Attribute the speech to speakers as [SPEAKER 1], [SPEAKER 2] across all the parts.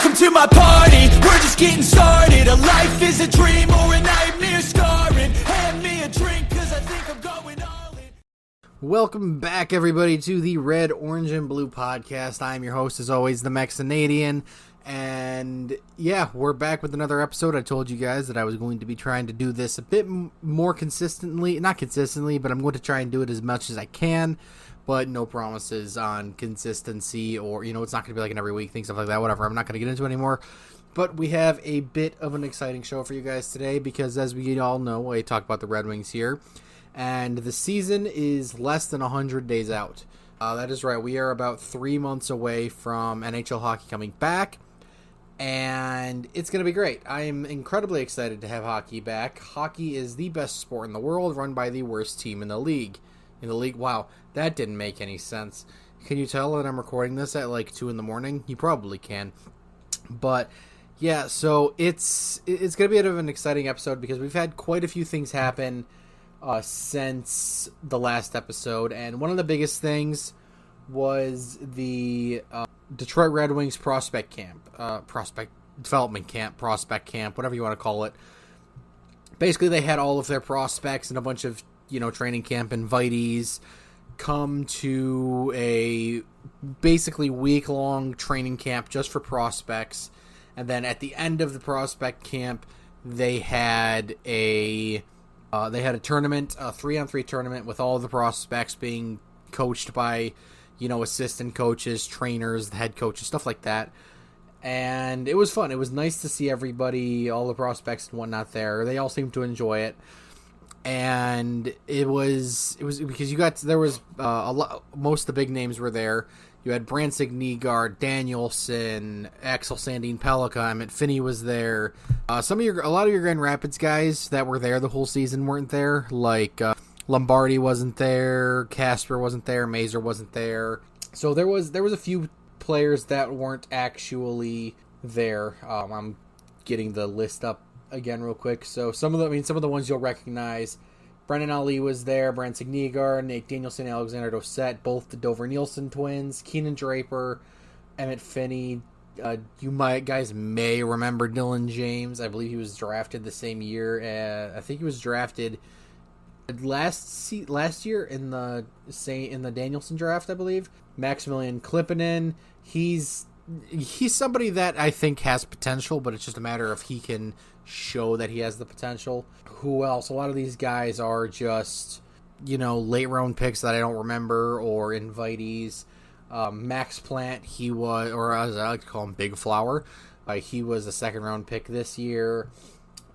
[SPEAKER 1] Welcome to my party, we're just getting started. A life is a dream or a nightmare scarring. Hand me a drink, cause I think I'm going all in.
[SPEAKER 2] Welcome back, everybody, to the Red, Orange, and Blue podcast. I'm your host, as always, the Mexanadian. And yeah, we're back with another episode. I told you guys that I was going to be trying to do this a bit more consistently. Not consistently, but I'm going to try and do it as much as I can. But no promises on consistency or, it's not going to be like an every week thing, stuff like that, whatever. I'm not going to get into it anymore. But we have a bit of an exciting show for you guys today because, as we all know, I talk about the Red Wings here. And the season is less than 100 days out. That is right. We are about 3 months away from NHL hockey coming back. And it's going to be great. I am incredibly excited to have hockey back. Hockey is the best sport in the world, run by the worst team in the league. Wow, that didn't make any sense. Can you tell that I'm recording this at like 2 in the morning? You probably can. But yeah, so it's going to be a bit of an exciting episode because we've had quite a few things happen since the last episode. And one of the biggest things was the Detroit Red Wings prospect development camp, whatever you want to call it. Basically, they had all of their prospects and a bunch of training camp invitees come to a basically week-long training camp just for prospects. And then at the end of the prospect camp, they had a tournament, a 3-on-3 tournament with all of the prospects being coached by, assistant coaches, trainers, the head coaches, stuff like that. And it was fun. It was nice to see everybody, all the prospects and whatnot there. They all seemed to enjoy it. And it was because most of the big names were there. You had Branson, Nygaard, Danielson, Axel Sandin, Pellikka, Emmett Finney was there. A lot of your Grand Rapids guys that were there the whole season weren't there. Like Lombardi wasn't there, Casper wasn't there, Mazur wasn't there. So there was a few players that weren't actually there. I'm getting the list up again real quick. So some of the ones you'll recognize. Brendan Ali was there, Branson Nygaard, Nate Danielson, Alexander Dossett, both the Dover Nielsen twins, Keenan Draper, Emmett Finney. You guys may remember Dylan James. I believe he was drafted the same year. I think he was drafted last year in the Danielson draft, I believe. Maximilian Klippinen. He's somebody that I think has potential, but it's just a matter of he can show that he has the potential. Who else? A lot of these guys are just, late round picks that I don't remember or invitees. Max Plant, he was, or as I like to call him, Big Flower. He was a second round pick this year.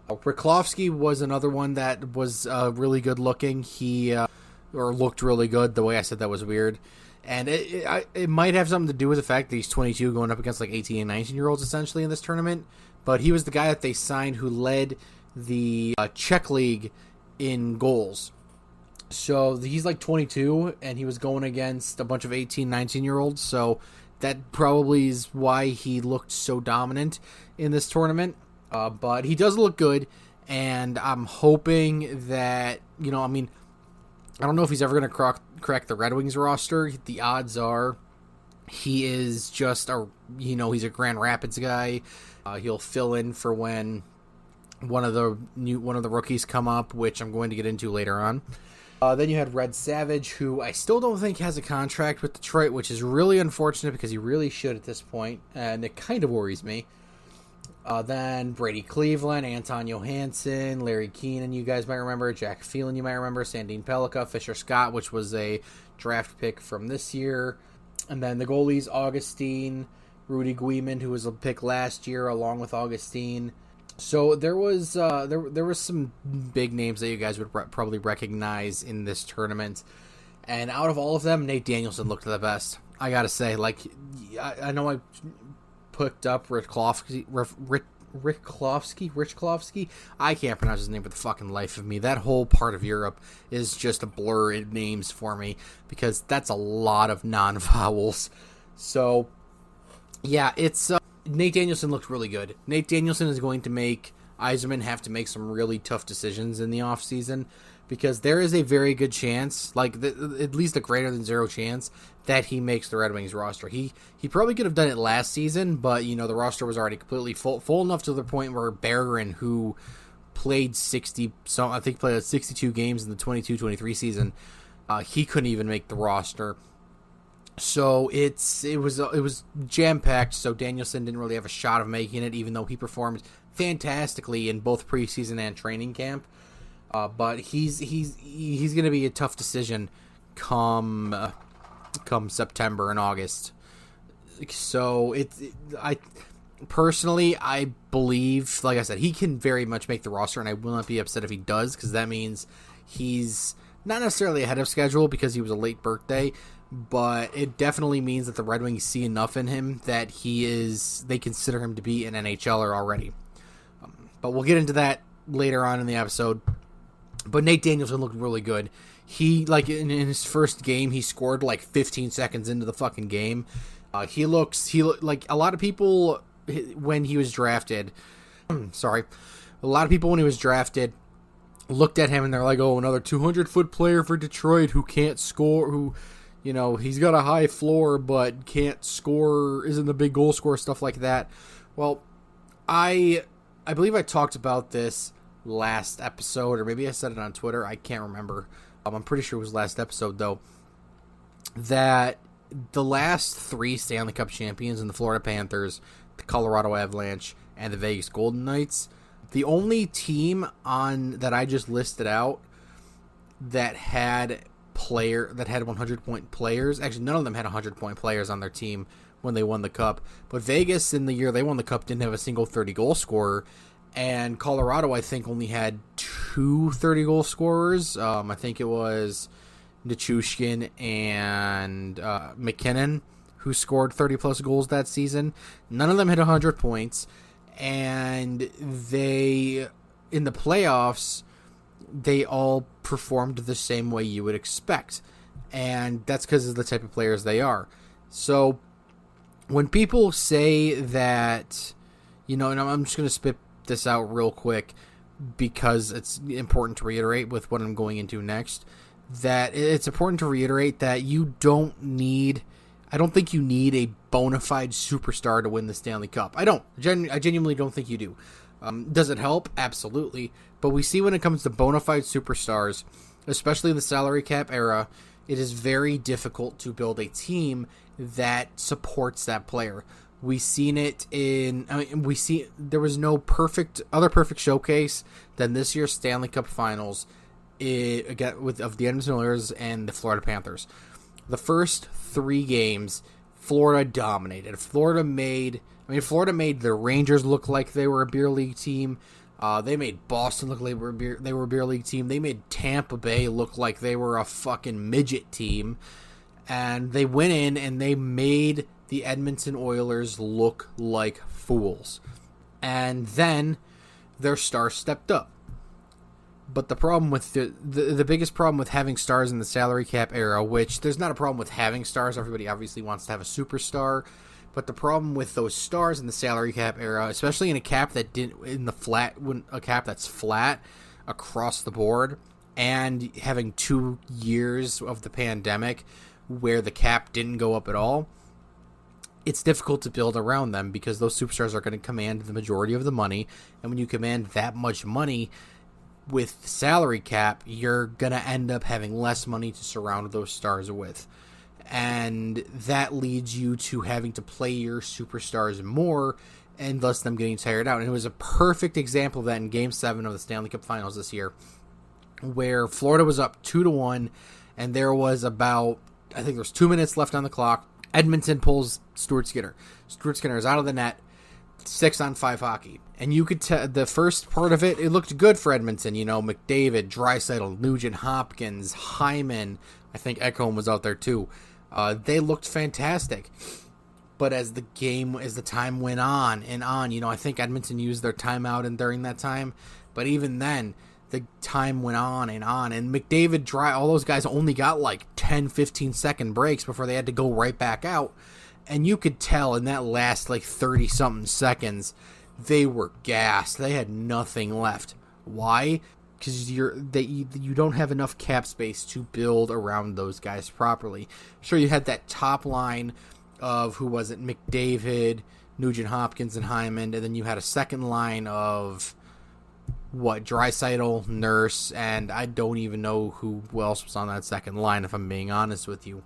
[SPEAKER 2] Riklovsky was another one that was really good looking. He looked really good. The way I said that was weird. And it might have something to do with the fact that he's 22 going up against like 18 and 19-year-olds essentially in this tournament. But he was the guy that they signed who led the Czech League in goals. So he's like 22, and he was going against a bunch of 18, 19-year-olds. So that probably is why he looked so dominant in this tournament. But he does look good, and I'm hoping that, I don't know if he's ever going to crack the Red Wings roster. The odds are he is just he's a Grand Rapids guy. He'll fill in for when one of the rookies come up, which I'm going to get into later on. Then you had Red Savage, who I still don't think has a contract with Detroit, which is really unfortunate because he really should at this point, and it kind of worries me. Then Brady Cleveland, Anton Johansson, Larry Keenan, you guys might remember, Jack Phelan, you might remember, Sandin Pellikka, Fisher Scott, which was a draft pick from this year. And then the goalies, Augustine, Rudy Guiman, who was a pick last year, along with Augustine. So there was some big names that you guys would probably recognize in this tournament. And out of all of them, Nate Danielson looked the best. I gotta say, I know I picked up Rich Klovsky. I can't pronounce his name for the fucking life of me. That whole part of Europe is just a blur in names for me because that's a lot of non-vowels. So, yeah, it's Nate Danielson looked really good. Nate Danielson is going to make Yzerman have to make some really tough decisions in the offseason because there is a very good chance, at least a greater than zero chance, that he makes the Red Wings roster. He probably could have done it last season, but the roster was already completely full enough to the point where Bergeron, who played 62 games in the 22-23 season, he couldn't even make the roster. So it was jam-packed, so Danielson didn't really have a shot of making it, even though he performed fantastically in both preseason and training camp. But he's going to be a tough decision come September and August. So I believe, like I said, he can very much make the roster, and I will not be upset if he does, because that means he's not necessarily ahead of schedule because he was a late birthday, but it definitely means that the Red Wings see enough in him that they consider him to be an NHLer already. But we'll get into that later on in the episode. But Nate Danielson looked really good. He, in his first game, he scored 15 seconds into the fucking game. He looked like a lot of people when he was drafted. Sorry. A lot of people when he was drafted looked at him and they're like, oh, another 200-foot player for Detroit who can't score, who, he's got a high floor but can't score, isn't the big goal scorer, stuff like that. Well, I believe I talked about this last episode, or maybe I said it on Twitter. I can't remember. I'm pretty sure it was last episode, though, that the last 3 Stanley Cup champions in the Florida Panthers, the Colorado Avalanche, and the Vegas Golden Knights, the only team that I just listed out that had 100-point players, actually none of them had 100-point players on their team when they won the Cup, but Vegas in the year they won the Cup didn't have a single 30-goal scorer, and Colorado I think only had 2 30-goal scorers. I think it was Nichushkin and McKinnon who scored 30-plus goals that season. None of them hit 100 points, and in the playoffs, they all performed the same way you would expect, and that's because of the type of players they are. So when people say that, and I'm just going to spit this out real quick because it's important to reiterate with what I'm going into next, that it's important to reiterate that I don't think you need a bona fide superstar to win the Stanley Cup. I genuinely don't think you do. Does it help? Absolutely. But we see when it comes to bona fide superstars, especially in the salary cap era, it is very difficult to build a team that supports that player. We've seen it there was no other perfect showcase than this year's Stanley Cup Finals of the Edmonton Oilers and the Florida Panthers. The first 3 games, Florida dominated. Florida made the Rangers look like they were a beer league team. They made Boston look like they were a beer league team. They made Tampa Bay look like they were a fucking midget team. And they went in and they made the Edmonton Oilers look like fools. And then their stars stepped up. But the problem with the biggest problem with having stars in the salary cap era, which there's not a problem with having stars, everybody obviously wants to have a superstar, but the problem with those stars in the salary cap era, especially in a cap a cap that's flat across the board, and having 2 years of the pandemic where the cap didn't go up at all, it's difficult to build around them because those superstars are going to command the majority of the money, and when you command that much money with the salary cap, you're going to end up having less money to surround those stars with. And that leads you to having to play your superstars more and thus them getting tired out. And it was a perfect example of that in Game 7 of the Stanley Cup Finals this year, where Florida was up 2-1, and there was about, I think there was 2 minutes left on the clock. Edmonton pulls Stuart Skinner. Stuart Skinner is out of the net. 6-on-5 hockey. And you could tell the first part of it looked good for Edmonton. McDavid, Draisaitl, Nugent Hopkins, Hyman. I think Ekholm was out there too. They looked fantastic. But as the time went on and on, I think Edmonton used their timeout and during that time. But even then, the time went on. And McDavid, all those guys only got 10, 15-second breaks before they had to go right back out. And you could tell in that last 30-something seconds, they were gassed. They had nothing left. Why? because you don't have enough cap space to build around those guys properly. Sure, you had that top line of, who was it, McDavid, Nugent Hopkins, and Hyman, and then you had a second line of Draisaitl, Nurse, and I don't even know who else was on that second line, if I'm being honest with you.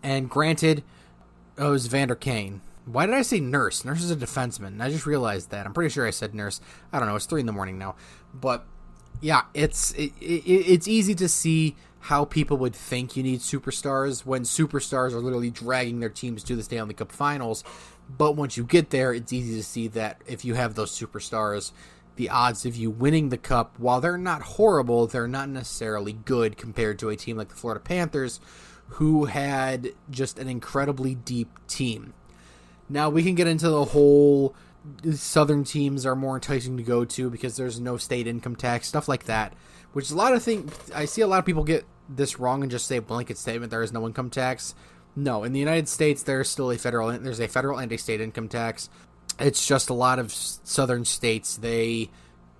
[SPEAKER 2] And granted, it was Vander Kane. Why did I say Nurse? Nurse is a defenseman. I just realized that. I'm pretty sure I said Nurse. I don't know. It's 3 a.m. now. But yeah, it's easy to see how people would think you need superstars when superstars are literally dragging their teams to the Stanley Cup Finals. But once you get there, it's easy to see that if you have those superstars, the odds of you winning the cup, while they're not horrible, they're not necessarily good compared to a team like the Florida Panthers, who had just an incredibly deep team. Now we can get into the whole Southern teams are more enticing to go to because there's no state income tax, stuff like that, which is a lot of things. I see a lot of people get this wrong and just say a blanket statement, there is no income tax. No, in the United States, there's a federal and a state income tax. It's just a lot of Southern states, they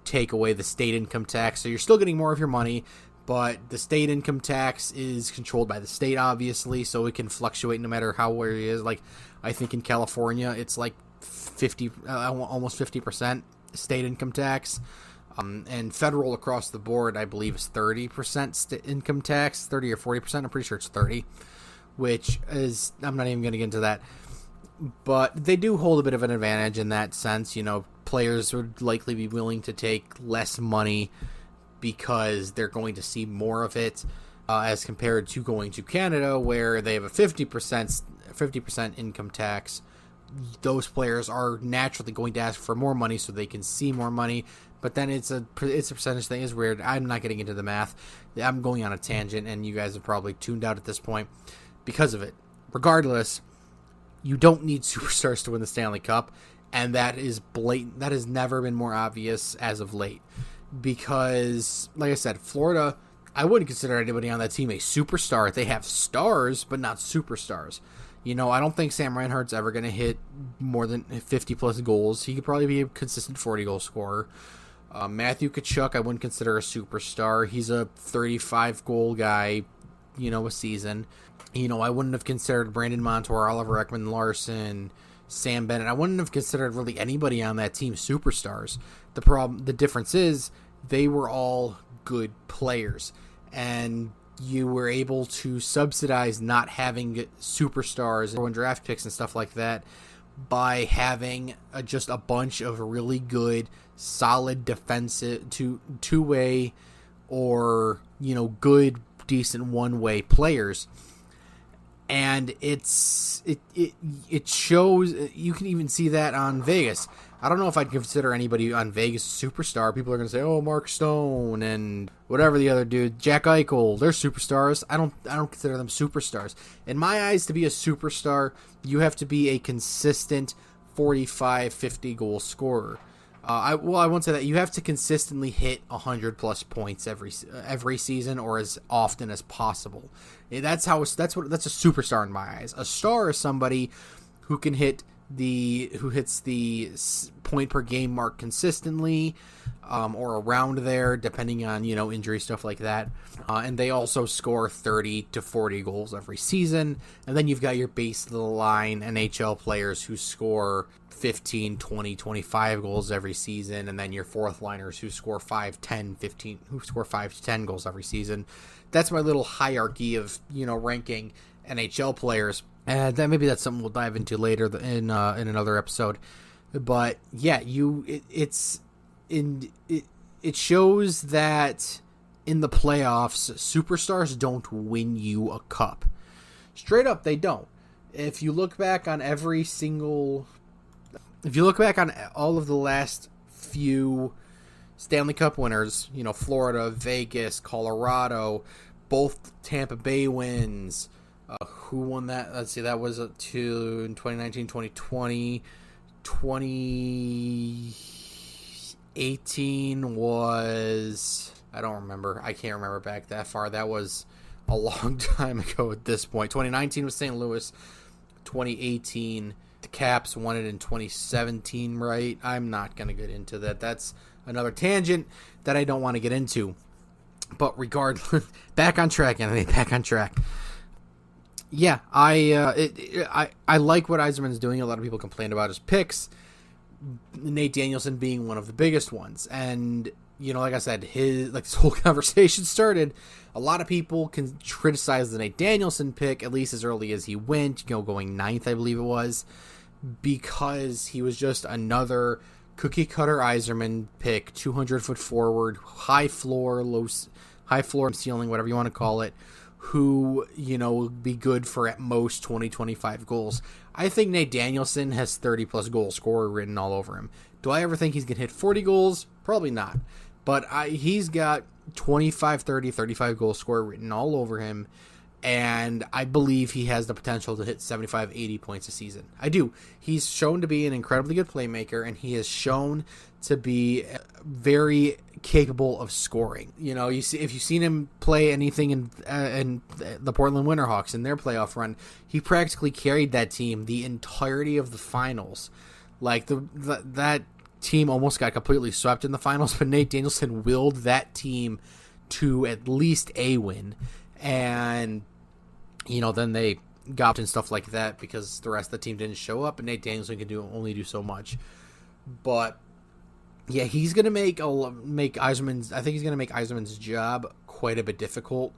[SPEAKER 2] take away the state income tax, so you're still getting more of your money, but the state income tax is controlled by the state, obviously, so it can fluctuate no matter where it is. Like, I think in California, it's like almost 50% state income tax, and federal across the board, I believe, is 30% income tax, 30 or 40%. I'm pretty sure it's 30, which is, I'm not even going to get into that. But they do hold a bit of an advantage in that sense. Players would likely be willing to take less money because they're going to see more of it, as compared to going to Canada, where they have a 50% income tax. Those players are naturally going to ask for more money so they can see more money. But then it's a percentage thing. It's weird. I'm not getting into the math. I'm going on a tangent, and you guys have probably tuned out at this point because of it. Regardless, you don't need superstars to win the Stanley Cup, and that is blatant. That has never been more obvious as of late. Because, like I said, Florida, I wouldn't consider anybody on that team a superstar. They have stars, but not superstars. I don't think Sam Reinhart's ever going to hit more than 50-plus goals. He could probably be a consistent 40-goal scorer. Matthew Tkachuk, I wouldn't consider a superstar. He's a 35-goal guy, a season. I wouldn't have considered Brandon Montour, Oliver Ekman-Larsson, Sam Bennett. I wouldn't have considered really anybody on that team superstars. The difference is they were all good players, and you were able to subsidize not having superstars and draft picks and stuff like that by having just a bunch of really good, solid defensive two-way or good, decent one-way players. And it shows. You can even see that on Vegas. I don't know if I'd consider anybody on Vegas a superstar. People are going to say, "Oh, Mark Stone and whatever the other dude, Jack Eichel, they're superstars." I don't consider them superstars. In my eyes, to be a superstar, you have to be a consistent 45, 50 goal scorer. I won't say that. You have to consistently hit 100+ points every season, or as often as possible. That's a superstar in my eyes. A star is somebody who can hits the point per game mark consistently, or around there, depending on injury, stuff like that. And they also score 30 to 40 goals every season. And then you've got your base of the line NHL players who score 15, 20, 25 goals every season, and then your fourth liners who score 5, 10, 15, who score 5 to 10 goals every season. That's my little hierarchy of ranking NHL players. And then maybe that's something we'll dive into later in another episode. But yeah, it shows that in the playoffs, superstars don't win you a cup. Straight up, they don't. If you look back on all of the last few Stanley Cup winners, Florida, Vegas, Colorado, both Tampa Bay wins. Who won that? Let's see, that was in 2019, 2020. 2018 was, I don't remember. I can't remember back that far. That was a long time ago at this point. 2019 was St. Louis. 2018, the Caps won it in 2017, right? I'm not going to get into that. That's another tangent that I don't want to get into. But regardless, back on track, Anthony. Back on track. Yeah, I like what Yzerman's doing. A lot of people complain about his picks. Nate Danielson being one of the biggest ones, and like I said, this whole conversation started. A lot of people can criticize the Nate Danielson pick, at least as early as he went, going 9th, I believe it was, because he was just another cookie cutter Yzerman pick, 200-foot forward, high floor, ceiling, whatever you want to call it, who, would be good for at most 20-25 goals. I think Nate Danielson has 30-plus goal scorer written all over him. Do I ever think he's going to hit 40 goals? Probably not. But he's got 25, 30, 35 goal scorer written all over him, and I believe he has the potential to hit 75, 80 points a season. I do. He's shown to be an incredibly good playmaker, and he has shown to be very capable of scoring. If you've seen him play anything in the Portland Winterhawks in their playoff run, he practically carried that team the entirety of the finals. Like that team almost got completely swept in the finals, but Nate Danielson willed that team to at least a win. And then they got and stuff like that because the rest of the team didn't show up, and Nate Danielson can only do so much. But yeah, he's gonna make Yzerman's. I think he's gonna make Yzerman's job quite a bit difficult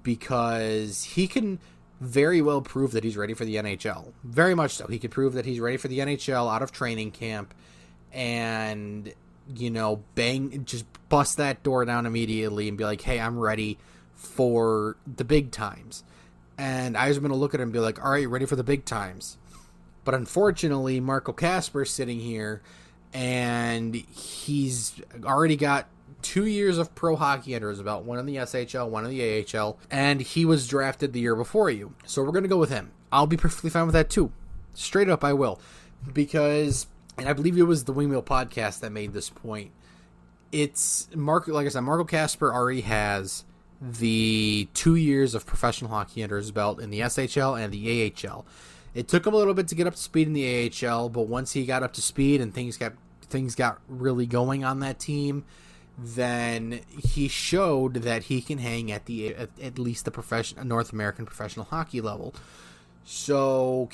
[SPEAKER 2] because he can very well prove that he's ready for the NHL. Very much so. He could prove that he's ready for the NHL out of training camp, and just bust that door down immediately and be like, "Hey, I'm ready for the big times." And Yzerman will look at him and be like, "All right, ready for the big times." But unfortunately, Marco Kasper's sitting here, and he's already got 2 years of pro hockey under his belt, one in the SHL, one in the AHL, and he was drafted the year before you. So we're going to go with him. I'll be perfectly fine with that too. Straight up, I will. Because, and I believe it was the Wingmill podcast that made this point, it's like I said, Marco Kasper already has the 2 years of professional hockey under his belt in the SHL and the AHL. It took him a little bit to get up to speed in the AHL, but once he got up to speed and things got really going on that team, then he showed that he can hang at least the North American professional hockey level. So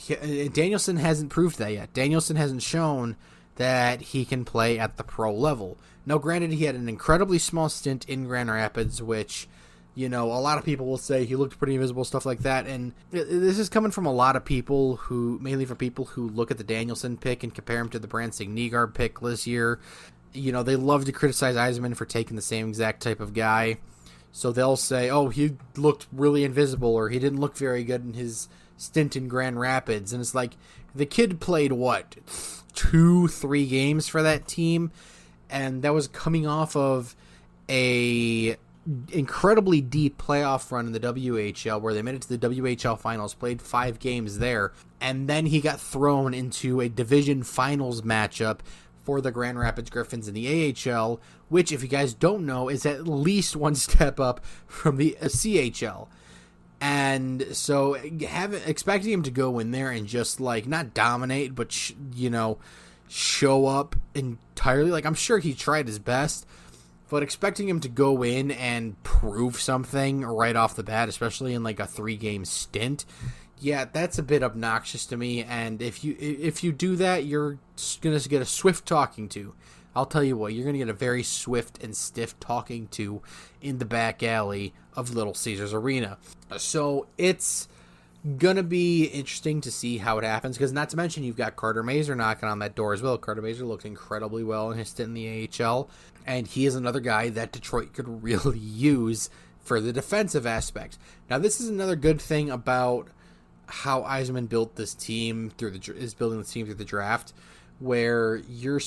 [SPEAKER 2] Danielson hasn't proved that yet. Danielson hasn't shown that he can play at the pro level. Now, granted, he had an incredibly small stint in Grand Rapids, which, a lot of people will say he looked pretty invisible, stuff like that. And this is coming from a lot of people mainly from people who look at the Danielson pick and compare him to the Branson Nygaard pick this year. They love to criticize Yzerman for taking the same exact type of guy. So they'll say, oh, he looked really invisible, or he didn't look very good in his stint in Grand Rapids. And it's like, the kid played, 2-3 games for that team? And that was coming off of a incredibly deep playoff run in the WHL, where they made it to the WHL finals, played 5 games there, and then he got thrown into a division finals matchup for the Grand Rapids Griffins in the AHL, which, if you guys don't know, is at least one step up from the CHL. And so expecting him to go in there and just not dominate, but show up entirely, I'm sure he tried his best, but expecting him to go in and prove something right off the bat, especially in a 3-game stint, yeah, that's a bit obnoxious to me. And if you do that, you're going to get a swift talking to. I'll tell you what, you're going to get a very swift and stiff talking to in the back alley of Little Caesars Arena. So it's going to be interesting to see how it happens, because not to mention you've got Carter Mazur knocking on that door as well. Carter Mazur looked incredibly well in his stint in the AHL, and he is another guy that Detroit could really use for the defensive aspect. Now, this is another good thing about how Yzerman built this team is building this team through the draft, where you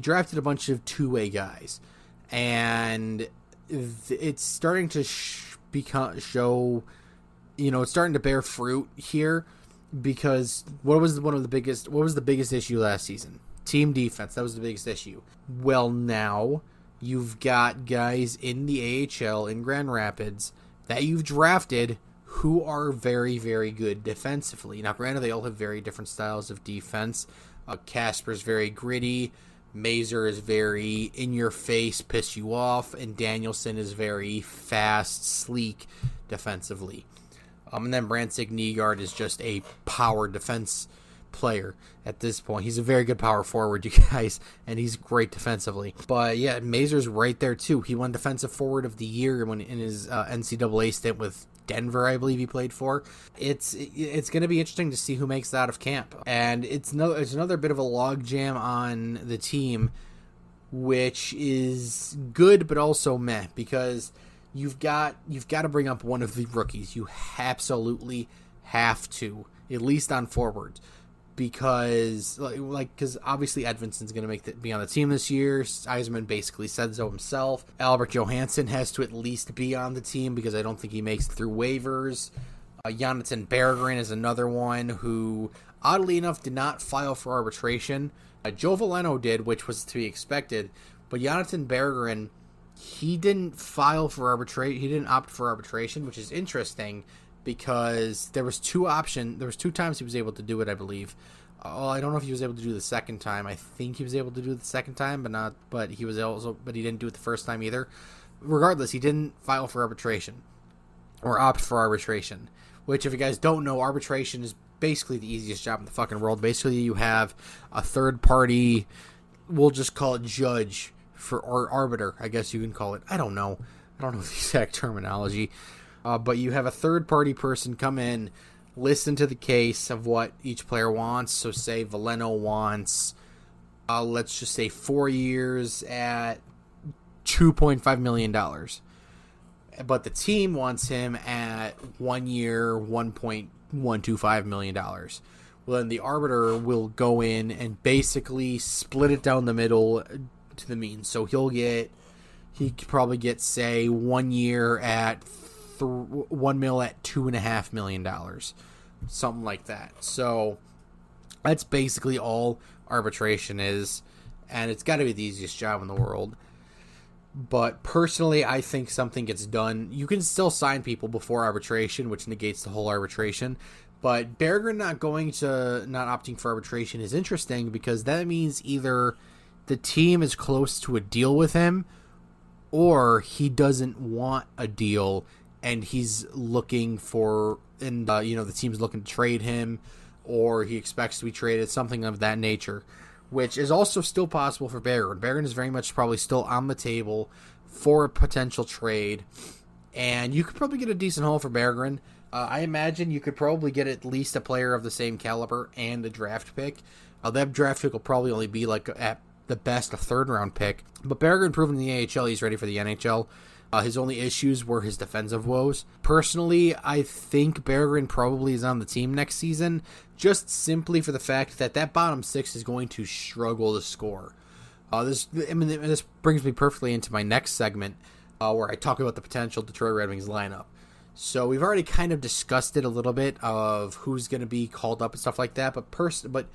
[SPEAKER 2] drafted a bunch of two-way guys, and it's starting to show. It's starting to bear fruit here, because what was the biggest issue last season? Team defense. That was the biggest issue. Well, now you've got guys in the AHL in Grand Rapids that you've drafted who are very, very good defensively. Now, granted, they all have very different styles of defense. Kasper's very gritty. Mazer is very in-your-face, piss you off, and Danielson is very fast, sleek defensively. And then Brantzig Nygaard is just a power defense player at this point. He's a very good power forward, you guys, and he's great defensively. But yeah, Mazer's right there too. He won Defensive Forward of the Year when in his NCAA stint with Denver, I believe he played for. It's going to be interesting to see who makes that out of camp, and it's another bit of a logjam on the team, which is good but also meh, because you've got to bring up one of the rookies. You absolutely have to, at least on forwards, because obviously Edvinsson's going to be on the team this year. Yzerman basically said so himself. Albert Johansson has to at least be on the team because I don't think he makes it through waivers. Jonathan Berggren is another one who, oddly enough, did not file for arbitration. Joe Veleno did, which was to be expected, but Jonathan Berggren, he didn't file for arbitration. He didn't opt for arbitration, which is interesting, because there was two times he was able to do it, I believe. I don't know if he was able to do the second time. I think he was able to do it the second time, but he didn't do it the first time either. Regardless, he didn't file for arbitration or opt for arbitration, which, if you guys don't know, arbitration is basically the easiest job in the fucking world. Basically, you have a third party, we'll just call it judge or arbiter, I guess you can call it. I don't know the exact terminology. But you have a third-party person come in, listen to the case of what each player wants. So say Veleno wants, let's just say 4 years at $2.5 million. But the team wants him at 1 year, $1.125 million. Well, then the arbiter will go in and basically split it down the middle to the mean. So he could probably get, say, 1 year at $1 million at $2.5 million, something like that. So that's basically all arbitration is, and it's got to be the easiest job in the world. But personally, I think something gets done. You can still sign people before arbitration, which negates the whole arbitration. But Berggren not opting for arbitration is interesting, because that means either the team is close to a deal with him, or he doesn't want a deal and he's looking for, the team's looking to trade him, or he expects to be traded, something of that nature, which is also still possible for Berggren. Berggren is very much probably still on the table for a potential trade, and you could probably get a decent haul for Berggren. I imagine you could probably get at least a player of the same caliber and a draft pick. That draft pick will probably only be at the best a third-round pick, but Berggren proven in the AHL he's ready for the NHL. His only issues were his defensive woes. Personally, I think Berggren probably is on the team next season, just simply for the fact that bottom six is going to struggle to score. This brings me perfectly into my next segment, where I talk about the potential Detroit Red Wings lineup. So we've already kind of discussed it a little bit of who's going to be called up and stuff like that, but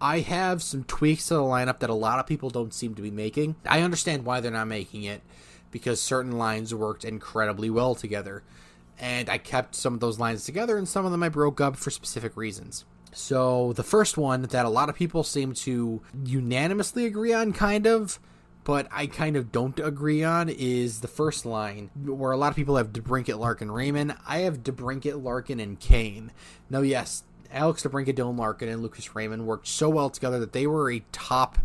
[SPEAKER 2] I have some tweaks to the lineup that a lot of people don't seem to be making. I understand why they're not making it, because certain lines worked incredibly well together. And I kept some of those lines together, and some of them I broke up for specific reasons. So the first one that a lot of people seem to unanimously agree on, but I kind of don't agree on, is the first line, where a lot of people have DeBrincat, Larkin, Raymond. I have DeBrincat, Larkin, and Kane. Now, yes, Alex DeBrincat, Dylan Larkin, and Lucas Raymond worked so well together that they were a top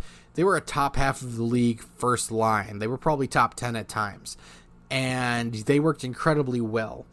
[SPEAKER 2] half of the league first line. They were probably top 10 at times, and they worked incredibly well.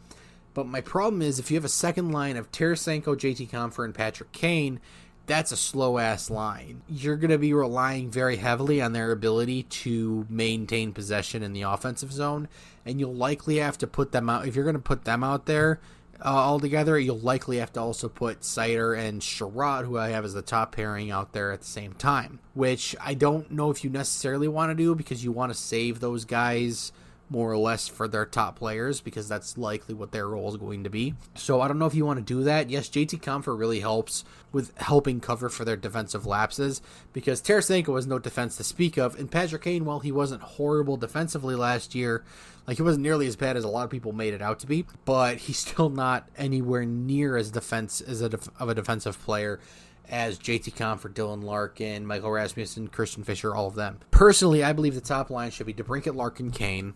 [SPEAKER 2] But my problem is, if you have a second line of Tarasenko, JT Compher, and Patrick Kane, that's a slow-ass line. You're going to be relying very heavily on their ability to maintain possession in the offensive zone, and you'll likely have to put them out. If you're going to put them out there all together, you'll likely have to also put Seider and Sherratt, who I have as the top pairing, out there at the same time, which I don't know if you necessarily want to do, because you want to save those guys more or less for their top players, because that's likely what their role is going to be. So I don't know if you want to do that. Yes, JT Compher really helps with helping cover for their defensive lapses, because Tarasenko has no defense to speak of, and Patrick Kane, while he wasn't horrible defensively last year, Like, he wasn't nearly as bad as a lot of people made it out to be, but he's still not anywhere near as of a defensive player as JT Compher, Dylan Larkin, Michael Rasmussen, Christian Fischer, all of them. Personally, I believe the top line should be DeBrincat, Larkin, Kane,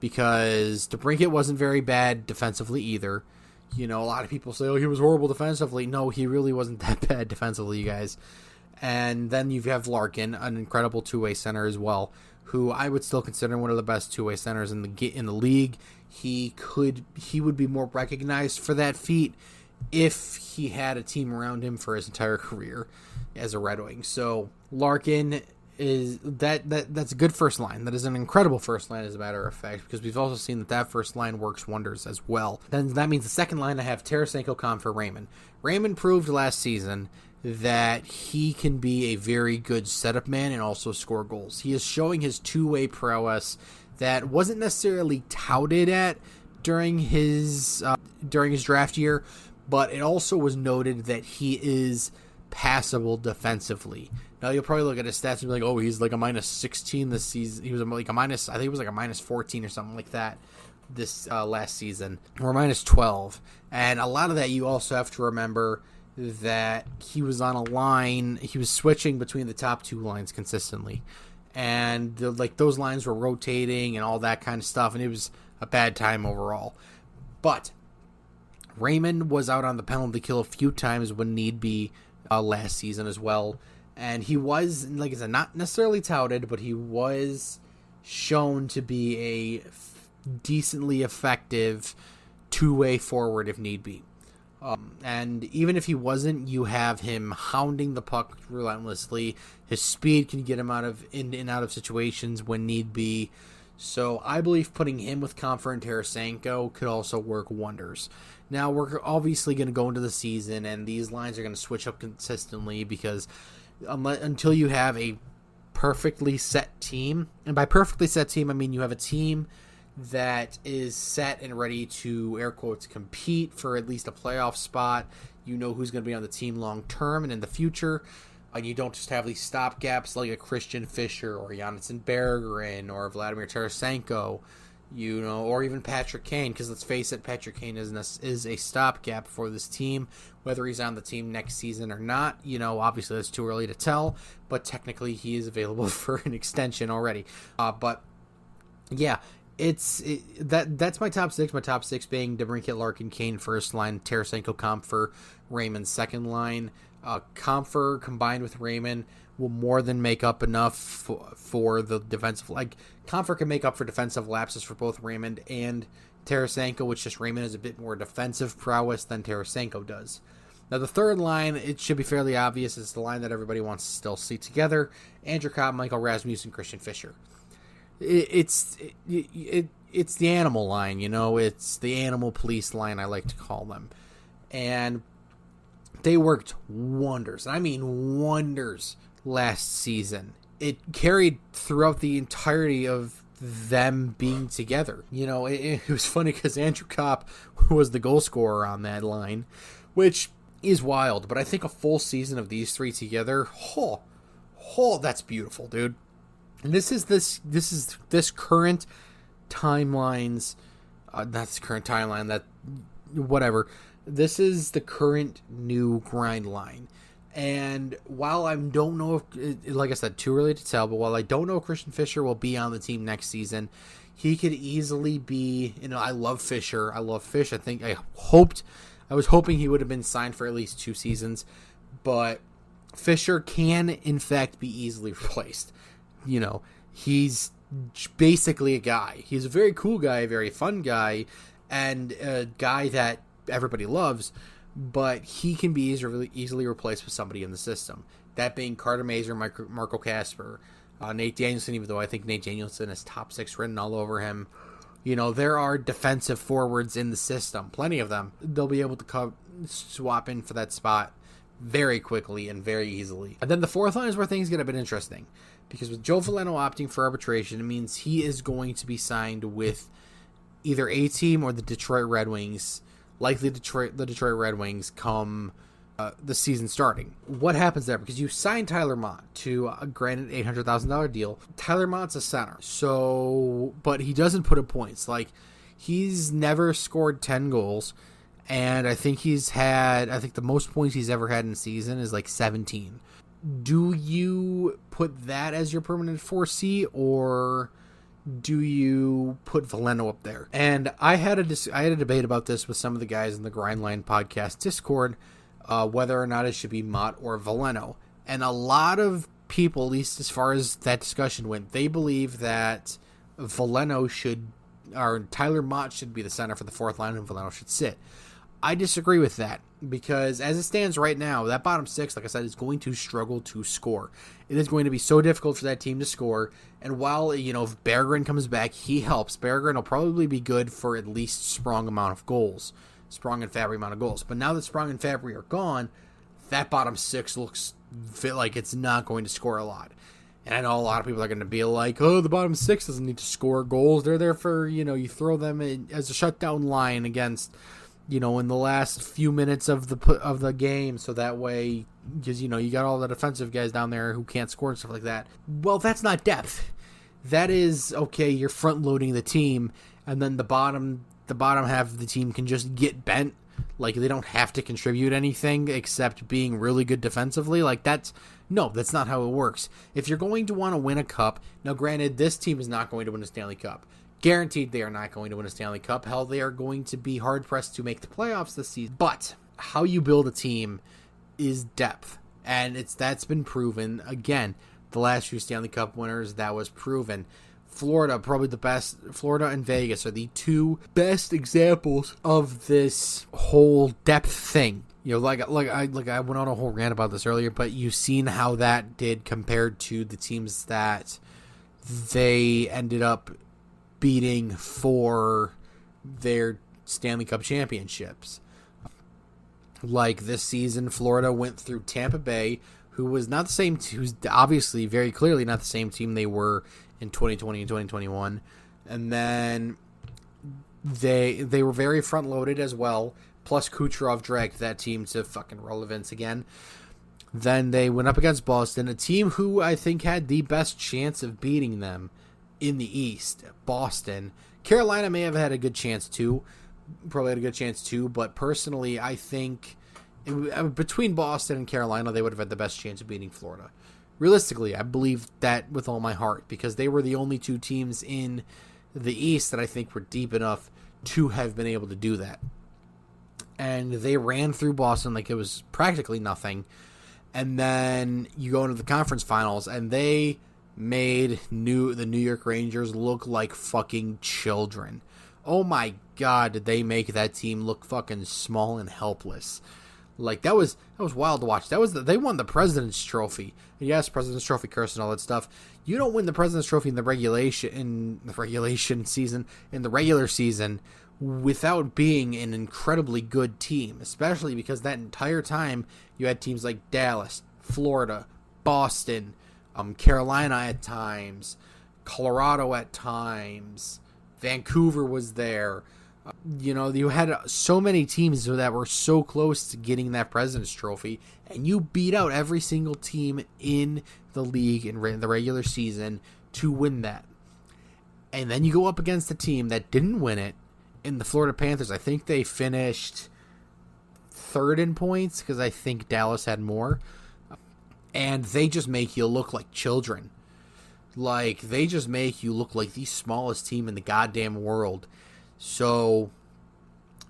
[SPEAKER 2] because DeBrincat wasn't very bad defensively either. You know, a lot of people say, oh, he was horrible defensively. No, he really wasn't that bad defensively, you guys. And then you have Larkin, an incredible two-way center as well, who I would still consider one of the best two-way centers in the league. He would be more recognized for that feat if he had a team around him for his entire career as a Red Wing. So Larkin is that's a good first line. That is an incredible first line, as a matter of fact, because we've also seen that first line works wonders as well. Then that means the second line, I have Tarasenko, Compher, Raymond. Raymond proved last season that he can be a very good setup man and also score goals. He is showing his two-way prowess that wasn't necessarily touted at during his draft year, but it also was noted that he is passable defensively. Now, you'll probably look at his stats and be like, oh, he's like a minus 16 this season. He was like a minus, I think it was like a minus 14 or something like that this last season, or minus 12. And a lot of that, you also have to remember that he was on a line, he was switching between the top two lines consistently. And those lines were rotating and all that kind of stuff, and it was a bad time overall. But Raymond was out on the penalty kill a few times when need be last season as well. And he was, like I said, not necessarily touted, but he was shown to be a decently effective two-way forward if need be. And even if he wasn't, you have him hounding the puck relentlessly. His speed can get him in and out of situations when need be. So I believe putting him with Compher and Tarasenko could also work wonders. Now, we're obviously going to go into the season, and these lines are going to switch up consistently because until you have a perfectly set team, and by perfectly set team, I mean you have a team that is set and ready to, air quotes, compete for at least a playoff spot. You know who's going to be on the team long term and in the future. And you don't just have these stopgaps like a Christian Fischer or Jonathan Bergeron or Vladimir Tarasenko, you know, or even Patrick Kane, because let's face it, Patrick Kane is a stopgap for this team, whether he's on the team next season or not. You know, obviously that's too early to tell, but technically he is available for an extension already. But yeah, that's my top six. My top six being DeBrincat, Larkin, Kane first line, Tarasenko, Compher, Raymond second line. Compher combined with Raymond will more than make up enough for the defensive. Like, Compher can make up for defensive lapses for both Raymond and Tarasenko, which just Raymond has a bit more defensive prowess than Tarasenko does. Now, the third line, it should be fairly obvious. It's the line that everybody wants to still see together. Andrew Copp, Michael Rasmussen, Christian Fischer. It's the animal line, you know. It's the animal police line, I like to call them. And they worked wonders. I mean wonders last season. It carried throughout the entirety of them being together. You know, it was funny because Andrew Copp was the goal scorer on that line, which is wild. But I think a full season of these three together, that's beautiful, dude. And this is this current timeline's, that's the current timeline, that, whatever. This is the current new grind line. And while I don't know if, like I said, too early to tell, but while I don't know if Christian Fischer will be on the team next season, he could easily be, you know, I love Fischer. I love Fish. I was hoping he would have been signed for at least 2 seasons, but Fischer can, in fact, be easily replaced. You know, he's basically a guy. He's a very cool guy, a very fun guy, and a guy that everybody loves, but he can be easily replaced with somebody in the system. That being Carter Mazur, Marco Kasper, Nate Danielson, even though I think Nate Danielson has top 6 written all over him. You know, there are defensive forwards in the system, plenty of them. They'll be able to swap in for that spot very quickly and very easily. And then the fourth line is where things get a bit interesting, because with Joe Veleno opting for arbitration, it means he is going to be signed with either a team or the Detroit Red Wings, likely the Detroit Red Wings come the season starting. What happens there? Because you signed Tyler Mott to a granted $800,000 deal. Tyler Mott's a center, but he doesn't put up points. Like, he's never scored 10 goals, and I think the most points he's ever had in a season is like 17. Do you put that as your permanent 4C, or do you put Veleno up there? And I had a debate about this with some of the guys in the Grindline podcast Discord, whether or not it should be Mott or Veleno. And a lot of people, at least as far as that discussion went, they believe that Tyler Mott should be the center for the fourth line and Veleno should sit. I disagree with that, because as it stands right now, that bottom six, like I said, is going to struggle to score. It is going to be so difficult for that team to score. And while, if Berggren comes back, he helps. Berggren will probably be good for at least Sprong and Fabry amount of goals. But now that Sprong and Fabry are gone, that bottom six looks like it's not going to score a lot. And I know a lot of people are going to be like, oh, the bottom six doesn't need to score goals. They're there for, you throw them in as a shutdown line against, in the last few minutes of the game, so that way, because, you got all the defensive guys down there who can't score and stuff like that. Well, that's not depth. That is, okay, you're front-loading the team, and then the bottom half of the team can just get bent. Like, they don't have to contribute anything except being really good defensively. Like, that's not how it works. If you're going to want to win a cup, now granted, this team is not going to win a Stanley Cup. Guaranteed they are not going to win a Stanley Cup. Hell, they are going to be hard-pressed to make the playoffs this season. But how you build a team is depth. And that's been proven. Again, the last few Stanley Cup winners, that was proven. Florida, probably the best. Florida and Vegas are the two best examples of this whole depth thing. Like I went on a whole rant about this earlier, but you've seen how that did compared to the teams that they ended up beating for their Stanley Cup championships. Like this season, Florida went through Tampa Bay, who was not the same, who's obviously very clearly not the same team they were in 2020 and 2021. And then they were very front loaded as well. Plus Kucherov dragged that team to fucking relevance again. Then they went up against Boston, a team who I think had the best chance of beating them in the East. Boston. Carolina may have had a good chance too. But personally, I think between Boston and Carolina, they would have had the best chance of beating Florida. Realistically, I believe that with all my heart, because they were the only two teams in the East that I think were deep enough to have been able to do that. And they ran through Boston like it was practically nothing. And then you go into the conference finals, and they made the New York Rangers look like fucking children. Oh my god, did they make that team look fucking small and helpless. Like, that was wild to watch. They won the President's Trophy. Yes, President's Trophy curse and all that stuff. You don't win the President's Trophy in the regular season without being an incredibly good team, especially because that entire time you had teams like Dallas, Florida, Boston, Carolina at times, Colorado at times, Vancouver was there. You had so many teams that were so close to getting that President's Trophy, and you beat out every single team in the league in the regular season to win that. And then you go up against a team that didn't win it in the Florida Panthers. I think they finished third in points because I think Dallas had more. And they just make you look like children. Like, they just make you look like the smallest team in the goddamn world. So,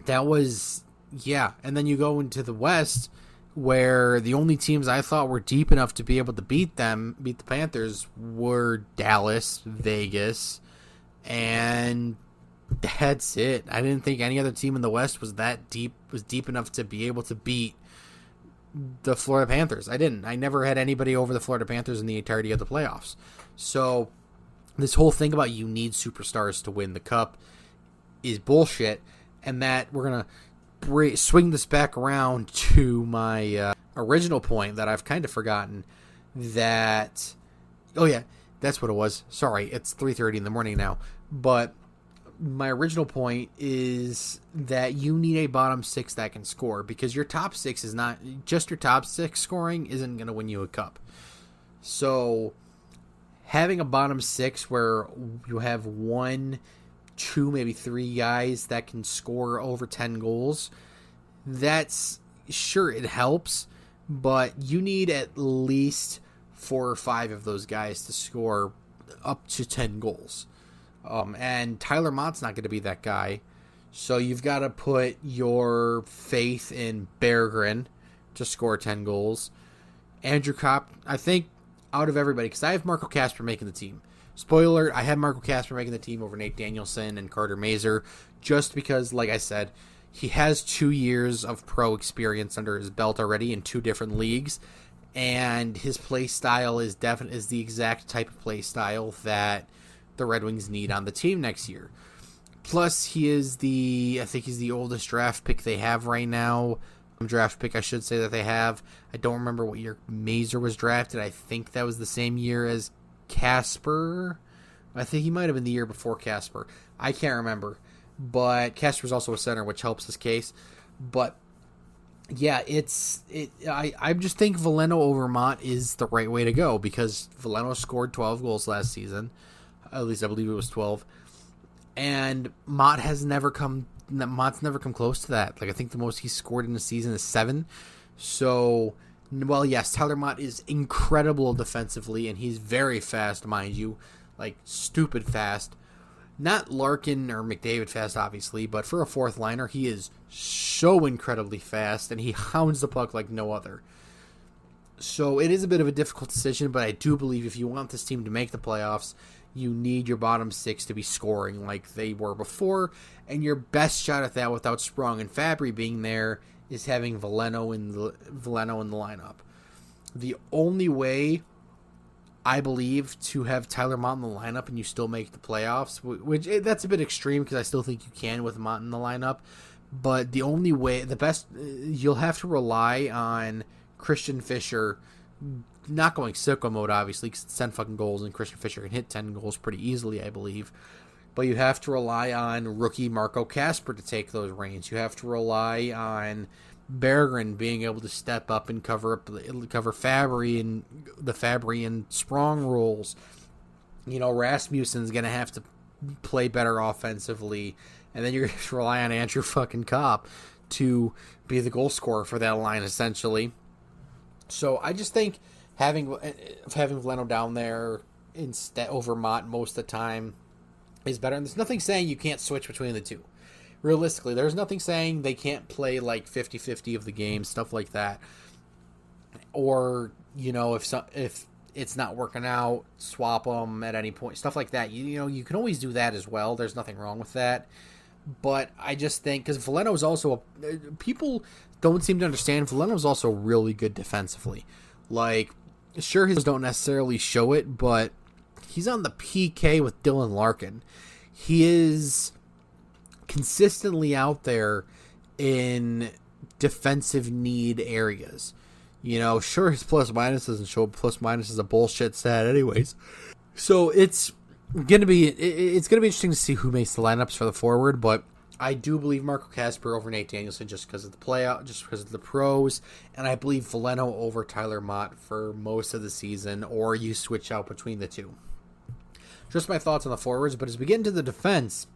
[SPEAKER 2] that was, yeah. And then you go into the West, where the only teams I thought were deep enough to be able to beat the Panthers, were Dallas, Vegas, and that's it. I didn't think any other team in the West was deep enough to be able to beat the Florida Panthers. I didn't. I never had anybody over the Florida Panthers in the entirety of the playoffs. So, this whole thing about you need superstars to win the cup is bullshit, and that we're going to swing this back around to my original point that I've kind of forgotten, that, oh yeah, that's what it was. Sorry, it's 3:30 in the morning now, but my original point is that you need a bottom six that can score, because your top six is not just your top six scoring isn't going to win you a cup. So having a bottom six where you have 1, 2, maybe 3 guys that can score over 10 goals, that's sure, it helps, but you need at least 4 or 5 of those guys to score up to 10 goals. And Tyler Mott's not going to be that guy. So you've got to put your faith in Berggren to score 10 goals. Andrew Kopp, I think, out of everybody, because I have Marco Kasper making the team. Spoiler alert, I had Marco Kasper making the team over Nate Danielson and Carter Mazur, just because, like I said, he has 2 years of pro experience under his belt already in 2 different leagues, and his play style is the exact type of play style that the Red Wings need on the team next year. Plus, I think he's the oldest draft pick they have right now. Draft pick, I should say, that they have. I don't remember what year Mazur was drafted. I think that was the same year as Kasper. I think he might have been the year before Kasper. I can't remember. But Kasper's also a center, which helps his case. But yeah, I just think Veleno over Mott is the right way to go, because Veleno scored 12 goals last season. At least I believe it was 12. And Mott's never come close to that. Like, I think the most he scored in a season is 7. So, well, yes, Tyler Mott is incredible defensively, and he's very fast, mind you. Like, stupid fast. Not Larkin or McDavid fast, obviously, but for a fourth liner, he is so incredibly fast, and he hounds the puck like no other. So it is a bit of a difficult decision, but I do believe if you want this team to make the playoffs, you need your bottom 6 to be scoring like they were before, and your best shot at that without Sprong and Fabry being there is having Veleno in the lineup. The only way, I believe, to have Tyler Mott in the lineup and you still make the playoffs, which that's a bit extreme because I still think you can with Mott in the lineup, but the only way, you'll have to rely on Christian Fischer not going sicko mode, obviously, because it's 10 fucking goals, and Christian Fischer can hit 10 goals pretty easily, I believe. But you have to rely on rookie Marco Kasper to take those reins. You have to rely on Berggren being able to step up and cover Fabry and the Fabry and Sprong roles. You know, Rasmussen's going to have to play better offensively, and then you're going to rely on Andrew fucking Kopp to be the goal scorer for that line, essentially. So I just think having Veleno down there instead over Mott most of the time is better. And there's nothing saying you can't switch between the two. Realistically, there's nothing saying they can't play like 50-50 of the game, stuff like that. Or, you know, if it's not working out, swap them at any point, stuff like that. You know, you can always do that as well. There's nothing wrong with that. But I just think, because Veleno is also people don't seem to understand, Veleno is also really good defensively. Like, sure, his don't necessarily show it, but he's on the PK with Dylan Larkin. He is consistently out there in defensive need areas. You know, sure, his plus minus doesn't show. Plus minus is a bullshit stat, anyways. So it's gonna be interesting to see who makes the lineups for the forward. But I do believe Marco Kasper over Nate Danielson just because of the playout, just because of the pros, and I believe Veleno over Tyler Mott for most of the season, or you switch out between the two. Just my thoughts on the forwards. But as we get into the defense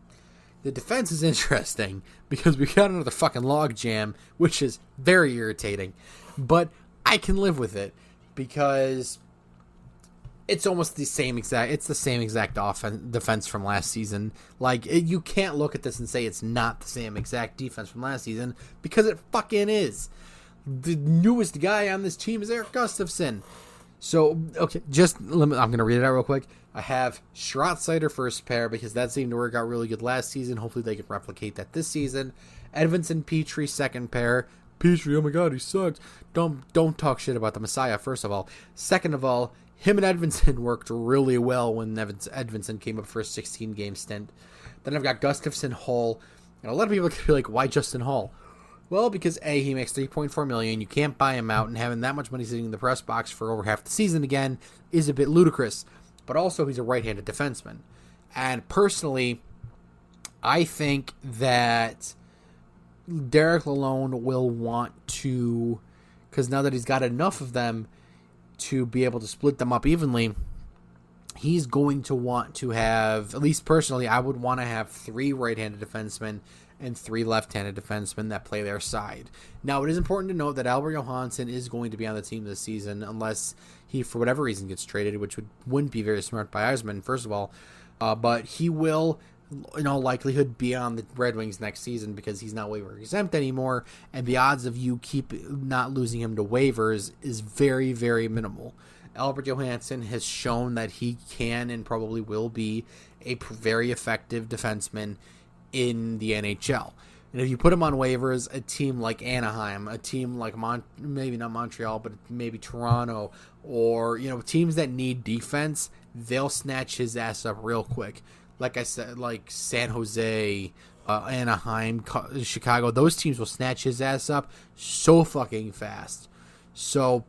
[SPEAKER 2] is interesting because we got another fucking log jam, which is very irritating. But I can live with it because it's almost the same exact defense from last season. Like, you can't look at this and say it's not the same exact defense from last season, because it fucking is. The newest guy on this team is Erik Gustafsson. So, okay, I'm going to read it out real quick. I have Schrotzsider first pair because that seemed to work out really good last season. Hopefully they can replicate that this season. Edvinsson Petrie second pair. Petrie, oh my god, he sucks. Don't talk shit about the Messiah, first of all. Second of all, him and Edvinsson worked really well when Edvinsson came up for a 16-game stint. Then I've got Gustafsson, Hall, and a lot of people could be like, why Justin Hall? Well, because A, he makes $3.4 million, you can't buy him out, and having that much money sitting in the press box for over half the season again is a bit ludicrous. But also, he's a right-handed defenseman. And personally, I think that Derek Lalonde will want to, because now that he's got enough of them to be able to split them up evenly, he's going to want to have, at least personally, I would want to have 3 right-handed defensemen and 3 left-handed defensemen that play their side. Now, it is important to note that Albert Johansson is going to be on the team this season unless he, for whatever reason, gets traded, which wouldn't be very smart by Yzerman, first of all. But he will, in all likelihood, be on the Red Wings next season because he's not waiver exempt anymore, and the odds of you not losing him to waivers is very, very minimal. Albert Johansson has shown that he can and probably will be a very effective defenseman in the NHL. And if you put him on waivers, a team like Anaheim, a team like maybe not Montreal, but maybe Toronto, or teams that need defense, they'll snatch his ass up real quick. Like I said, like San Jose, Anaheim, Chicago, those teams will snatch his ass up so fucking fast. So,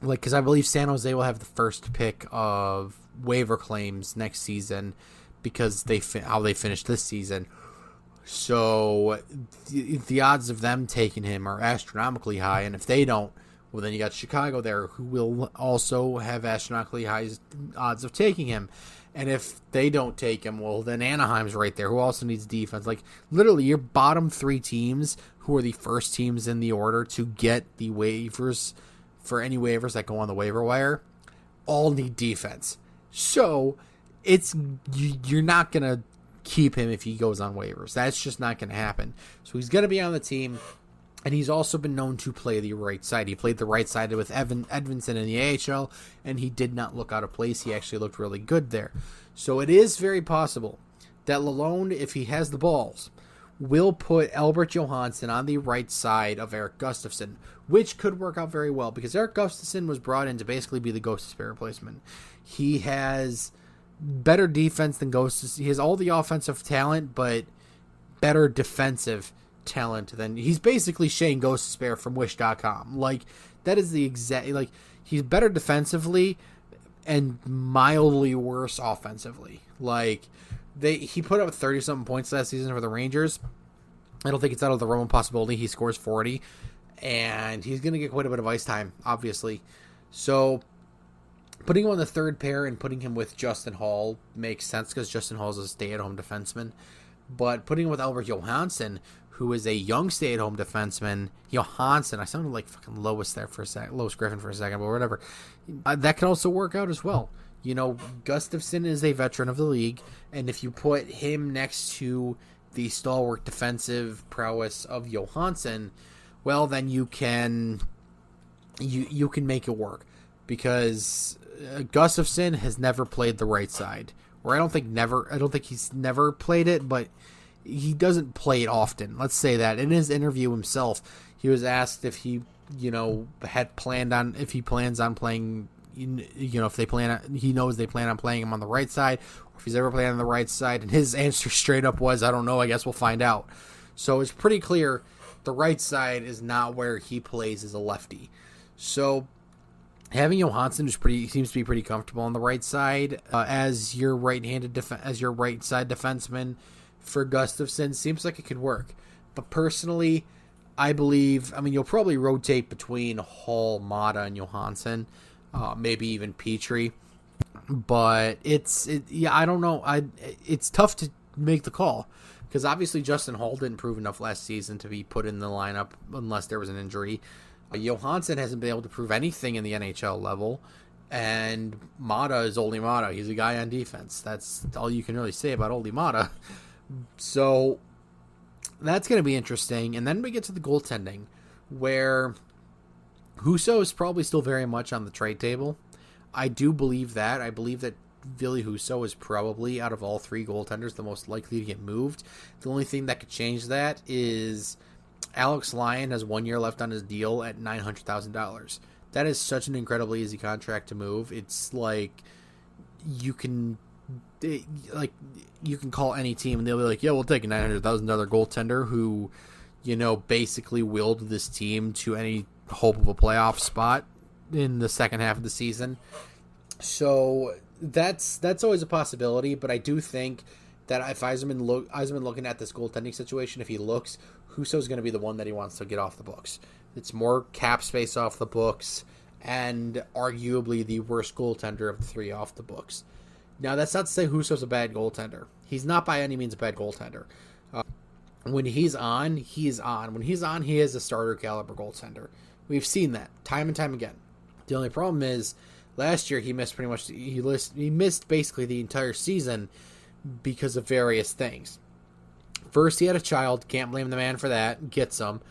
[SPEAKER 2] because I believe San Jose will have the first pick of waiver claims next season because how they finished this season. So the odds of them taking him are astronomically high, and if they don't, well, then you got Chicago there, who will also have astronomically high odds of taking him. And if they don't take him, well, then Anaheim's right there, who also needs defense. Like, literally, your bottom 3 teams, who are the first teams in the order to get the waivers, for any waivers that go on the waiver wire, all need defense. So, you're not going to keep him if he goes on waivers. That's just not going to happen. So, he's going to be on the team. And he's also been known to play the right side. He played the right side with Edvinsson in the AHL, and he did not look out of place. He actually looked really good there. So it is very possible that Lalonde, if he has the balls, will put Albert Johansson on the right side of Erik Gustafsson, which could work out very well because Erik Gustafsson was brought in to basically be the Gostisbehere replacement. He has better defense than Gostisbehere. He has all the offensive talent, but better defensive talent than he's basically Shane Gostisbehere from Wish.com. Like, that is the exact, like, he's better defensively and mildly worse offensively. Like, he put up 30 something points last season for the Rangers. I don't think it's out of the realm of possibility he scores 40, and he's going to get quite a bit of ice time, obviously. So putting him on the third pair and putting him with Justin Hall makes sense because Justin Hall is a stay-at-home defenseman. But putting him with Albert Johansson, who is a young stay-at-home defenseman, Johansson, I sounded like fucking Lois there for a second, Lois Griffin for a second, but whatever. That can also work out as well. Gustafsson is a veteran of the league, and if you put him next to the stalwart defensive prowess of Johansson, well, then you can make it work because Gustafsson has never played the right side. Or I don't think he's never played it, but he doesn't play it often. Let's say that. In his interview himself, he was asked if he, if he plans on playing, if he knows they plan on playing him on the right side, or if he's ever played on the right side. And his answer straight up was, I don't know, I guess we'll find out. So it's pretty clear the right side is not where he plays as a lefty. So having Johansson seems to be pretty comfortable on the right side as your right-handed as your right side defenseman for Gustafsson seems like it could work. But personally, I believe, you'll probably rotate between Hall, Mata, and Johansson, maybe even Petrie. But I don't know. It's tough to make the call because obviously Justin Hall didn't prove enough last season to be put in the lineup unless there was an injury. Johansson hasn't been able to prove anything in the NHL level, and Mata is Olli Mata. He's a guy on defense. That's all you can really say about Olli Mata. So that's going to be interesting. And then we get to the goaltending, where Husso is probably still very much on the trade table. I do believe that. I believe that Ville Husso is probably, out of all 3 goaltenders, the most likely to get moved. The only thing that could change that is Alex Lyon has 1 year left on his deal at $900,000. That is such an incredibly easy contract to move. It's like you can call any team and they'll be like, yeah, we'll take a $900,000 goaltender who, basically willed this team to any hope of a playoff spot in the second half of the season. So that's always a possibility, but I do think that if Yzerman looking at this goaltending situation, if he looks, Husso's going to be the one that he wants to get off the books. It's more cap space off the books, and arguably the worst goaltender of the three off the books. Now, that's not to say Husso's a bad goaltender. He's not by any means a bad goaltender. When he's on, he's on. When he's on, he is a starter caliber goaltender. We've seen that time and time again. The only problem is, last year he missed he missed basically the entire season because of various things. First, he had a child. Can't blame the man for that. Get some.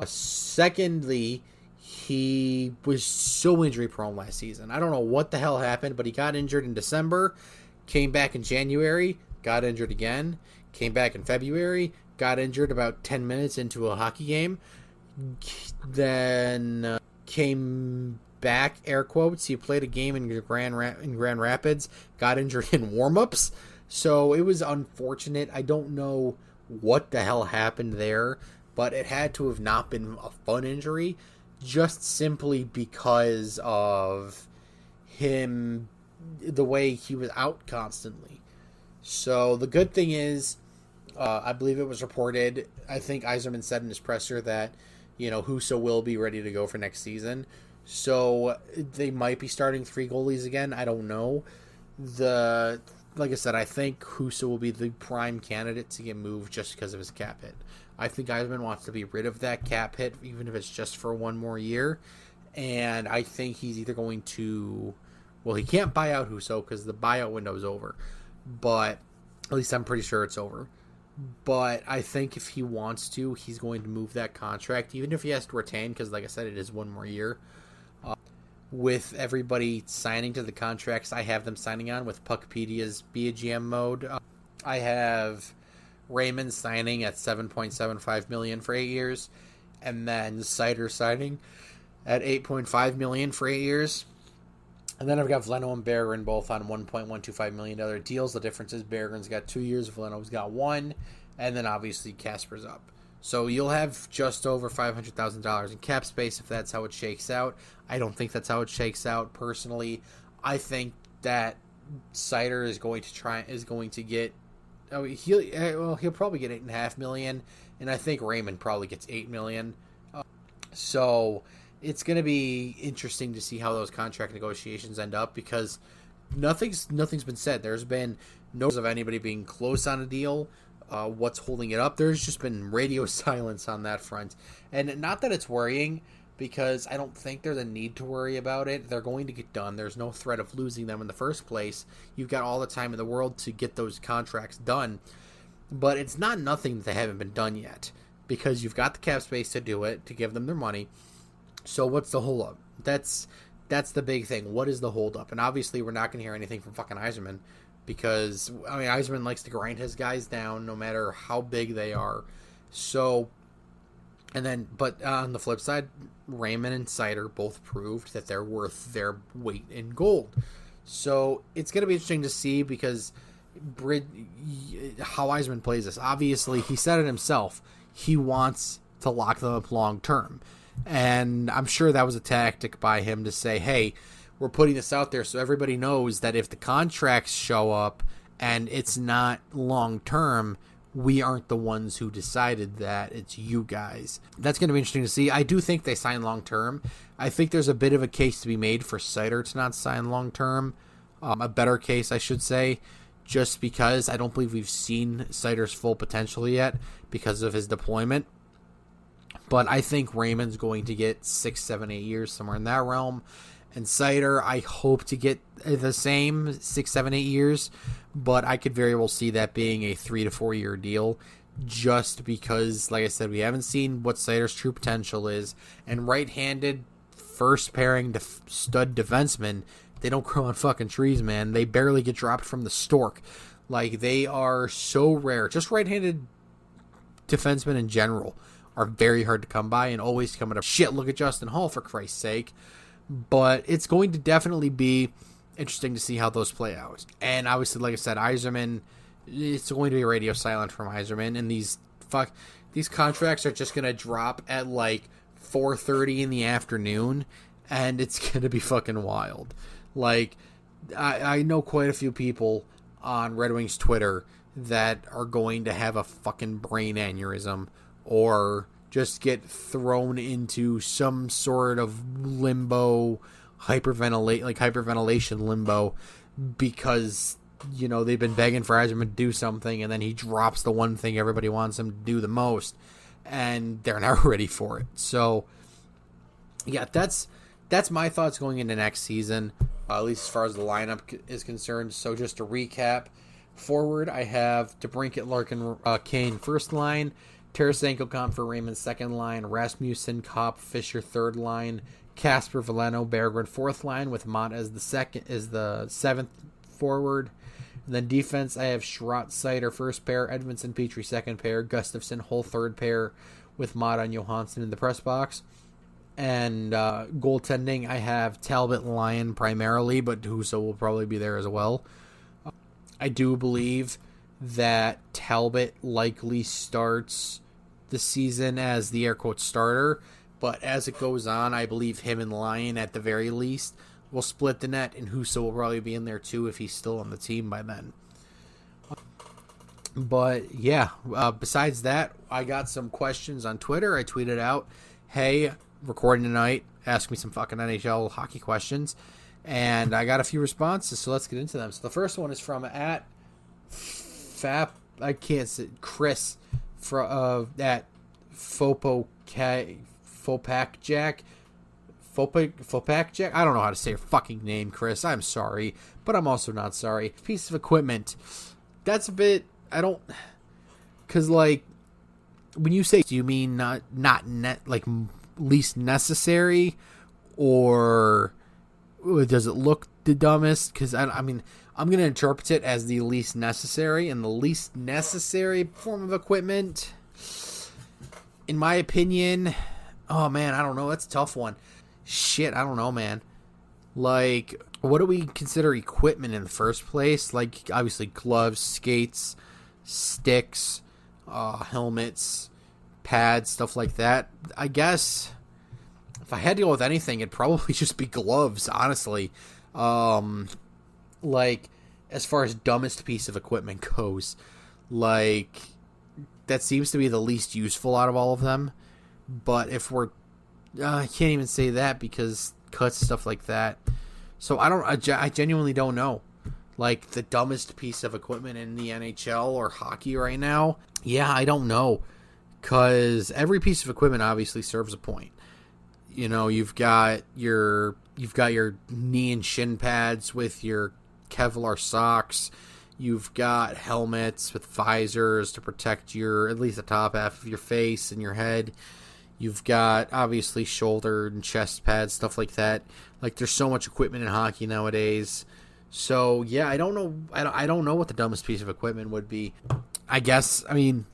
[SPEAKER 2] Secondly, he was so injury prone last season. I don't know what the hell happened, but he got injured in December, came back in January, got injured again, came back in February, got injured about 10 minutes into a hockey game, then came back, air quotes. He played a game in Grand Rapids, got injured in warmups. So it was unfortunate. I don't know what the hell happened there, but it had to have not been a fun injury, just simply because of him, the way he was out constantly. So the good thing is, I believe it was reported, I think Yzerman said in his presser that, Husso will be ready to go for next season. So they might be starting 3 goalies again. I don't know. Like I said, I think Husso will be the prime candidate to get moved just because of his cap hit. I think Yzerman wants to be rid of that cap hit, even if it's just for one more year. And I think he's either going to... Well, he can't buy out Husso because the buyout window is over. But at least I'm pretty sure it's over. But I think if he wants to, he's going to move that contract, even if he has to retain, because like I said, it is one more year. With everybody signing to the contracts I have them signing on with Puckpedia's Be a GM mode, I have Raymond signing at $7.75 million for 8 years, and then Seider signing at $8.5 million for 8 years. And then I've got Veleno and Berggren both on $1.125 million deals. The difference is Berggren's got 2 years, Veleno's got 1, and then obviously Kasper's up. So you'll have just over $500,000 in cap space if that's how it shakes out. I don't think that's how it shakes out personally. I think that Seider is going to get. He'll probably get $8.5 million, and I think Raymond probably gets $8 million. So it's going to be interesting to see how those contract negotiations end up, because nothing's been said. There's been no news of anybody being close on a deal. What's holding it up? There's just been radio silence on that front. And not that it's worrying, because I don't think there's a need to worry about it. They're going to get done. There's no threat of losing them in the first place. You've got all the time in the world to get those contracts done. But it's not nothing that they haven't been done yet, because you've got the cap space to do it, to give them their money. So what's the holdup? That's the big thing. What is the holdup? And obviously we're not going to hear anything from fucking Yzerman, because, Yzerman likes to grind his guys down no matter how big they are. So, but on the flip side, Raymond and Seider both proved that they're worth their weight in gold. So, it's going to be interesting to see, because how Yzerman plays this. Obviously, he said it himself. He wants to lock them up long term. And I'm sure that was a tactic by him to say, hey, we're putting this out there so everybody knows that if the contracts show up and it's not long term, we aren't the ones who decided that. It's you guys. That's going to be interesting to see. I do think they sign long term. I think there's a bit of a case to be made for Seider to not sign long term. A better case, I should say, just because I don't believe we've seen Seider's full potential yet because of his deployment. But I think Raymond's going to get 6, 7, 8 years, somewhere in that realm. And Seider, I hope to get the same 6, 7, 8 years, but I could very well see that being a 3 to 4 year deal, just because, like I said, we haven't seen what Seider's true potential is. And right-handed first pairing stud defensemen, they don't grow on fucking trees, man. They barely get dropped from the stork. Like, they are so rare. Just right-handed defensemen in general are very hard to come by and always come at a shit. Look at Justin Hall, for Christ's sake. But it's going to definitely be interesting to see how those play out. And obviously, like I said, Yzerman, it's going to be radio silent from Yzerman. And these contracts are just going to drop at like 4:30 in the afternoon. And it's going to be fucking wild. Like, I know quite a few people on Red Wings Twitter that are going to have a fucking brain aneurysm or just get thrown into some sort of limbo, hyperventilation limbo because, you know, they've been begging for Yzerman to do something, and then he drops the one thing everybody wants him to do the most, and they're not ready for it. So, yeah, that's my thoughts going into next season, at least as far as the lineup is concerned. So just to recap, forward, I have DeBrincat, Larkin, Kane first line, Tarasenko, Comfort, Raymond second line, Rasmussen, Kopp, Fisher third line, Casper, Veleno, Berggren fourth line with Mott as the seventh forward. And then defense, I have Schrott, Seider first pair, Edmondson, Petrie second pair, Gustafson, Hull third pair with Mott and Johansson in the press box. And goaltending, I have Talbot, Lyon primarily, but Husso will probably be there as well. I do believe that Talbot likely starts the season as the air quote starter, but as it goes on, I believe him and Lyon at the very least will split the net, and Husso will probably be in there too if he's still on the team by then. But yeah, besides that, I got some questions on Twitter. I tweeted out, hey, recording tonight, ask me some fucking NHL hockey questions, and I got a few responses, so let's get into them. So the first one is from at Chris at Fopak Jack. I don't know how to say your fucking name, Chris. I'm sorry, but I'm also not sorry. Piece of equipment. That's a bit. I don't. Because like, when you say, do you mean least necessary, or does it look the dumbest? Because I mean, I'm gonna interpret it as the least necessary, and the least necessary form of equipment, in my opinion. Oh man, I don't know. That's a tough one. Shit, I don't know, man. Like, what do we consider equipment in the first place? Like, obviously, gloves, skates, sticks, helmets, pads, stuff like that. I guess if I had to go with anything, it'd probably just be gloves, honestly. Like, as far as dumbest piece of equipment goes, like, that seems to be the least useful out of all of them. But if we're I can't even say that because cuts, stuff like that. So I genuinely don't know. Like, the dumbest piece of equipment in the NHL or hockey right now. Yeah, I don't know. Because every piece of equipment obviously serves a point. You know, you've got your knee and shin pads with your Kevlar socks. You've got helmets with visors to protect at least the top half of your face and your head. You've got, obviously, shoulder and chest pads, stuff like that. Like, there's so much equipment in hockey nowadays. So, yeah, I don't know. I don't know what the dumbest piece of equipment would be. I guess, I mean,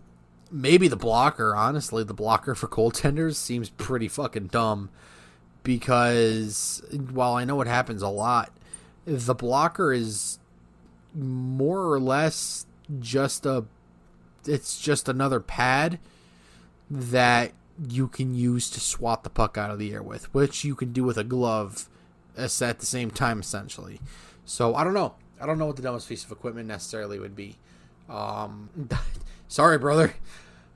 [SPEAKER 2] maybe the blocker, honestly. The blocker for goaltenders seems pretty fucking dumb. Because, while I know it happens a lot, the blocker is more or less just another pad that you can use to swat the puck out of the air with, which you can do with a glove at the same time, essentially. So, I don't know. I don't know what the dumbest piece of equipment necessarily would be. Sorry, brother.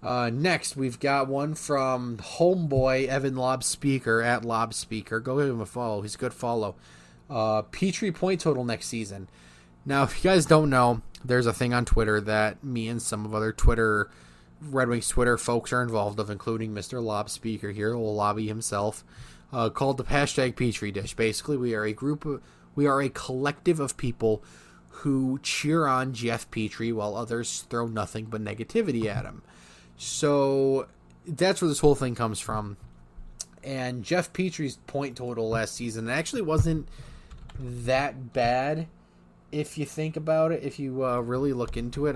[SPEAKER 2] Next, we've got one from homeboy Evan Lobspeaker at Lobspeaker. Go give him a follow. He's a good follow. Petrie point total next season. Now, if you guys don't know, there's a thing on Twitter that me and some of other Red Wings Twitter folks are involved of, including Mr. Lobspeaker here, will lobby himself, called the hashtag Petrie Dish. Basically, we are a collective of people who cheer on Jeff Petrie while others throw nothing but negativity at him. So that's where this whole thing comes from. And Jeff Petrie's point total last season actually wasn't that bad if you think about it. If you really look into it,